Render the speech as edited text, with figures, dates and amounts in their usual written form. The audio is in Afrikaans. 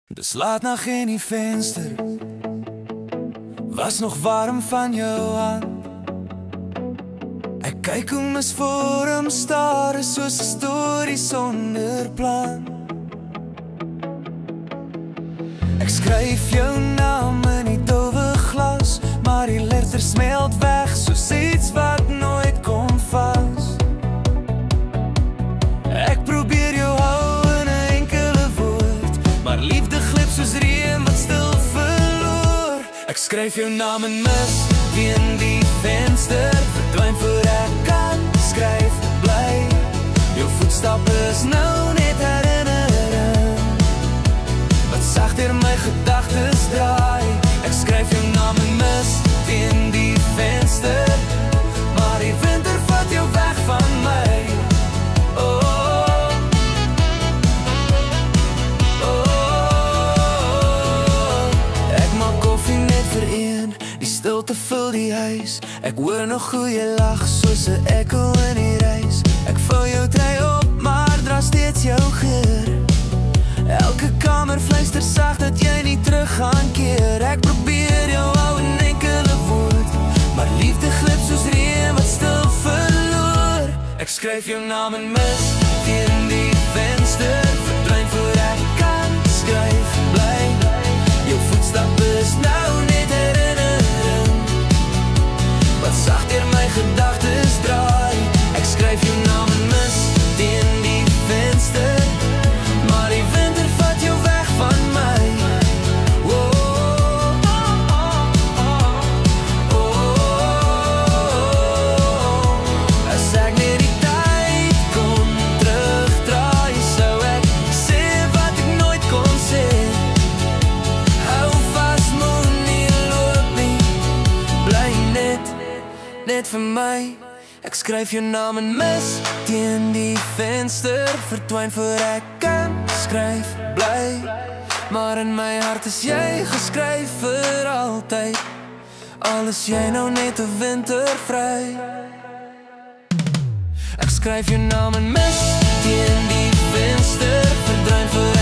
Dis laat nag in die venster, was nog warm van jou hand. Ek kyk hoe misvorm stare soos 'n storie sonder plan. Ek skryf jou naam in die dowwe glas, maar die letter smelt weg soos iets wat nooit kom vas. Ek probeer jou hou in 'n enkele woord, maar liefde glip soos reën wat stil verloor. Ek skryf jou naam en mis teen die venster, verdwyn voor ek kan skryf bly. Jou voetstappe is nou net herinnering wat sag deur my gedagtes draai. Ek skryf jou naam en mis teen die venster, maar die winter vat jou weg van my. Stilte vul die huis, ek hoor nog hoe jy lag soos 'n ekko in die reis. Ek vul jou trui op, maar dra steeds jou geur. Elke kamer fluister sag dat jy nie terug gaan keer. Ek probeer jou hou in enkele woord, maar liefde glip soos reën wat stil verloor. Ek skryf jou naam en mis teen die venster, verdwyn voor ek kan skryf bly. Jou voetstappe is nou net herinnering wat sag deur my gedagtes draai. Ek skryf jou naam en mis teen die venster, maar die winter vat jou weg van my. As ek net die tyd kon terugdraai, sou ek sê wat ek nooit kon sê. Hou vas, moenie loop nie, bly net vir my. Ek skryf jou naam en mis teen die venster, verdwyn voor ek kan skryf bly. Maar in my hart is jy geskryf vir altyd, al is jy nou net 'n wintervry. Ek skryf jou naam en mis teen die venster, verdwyn voor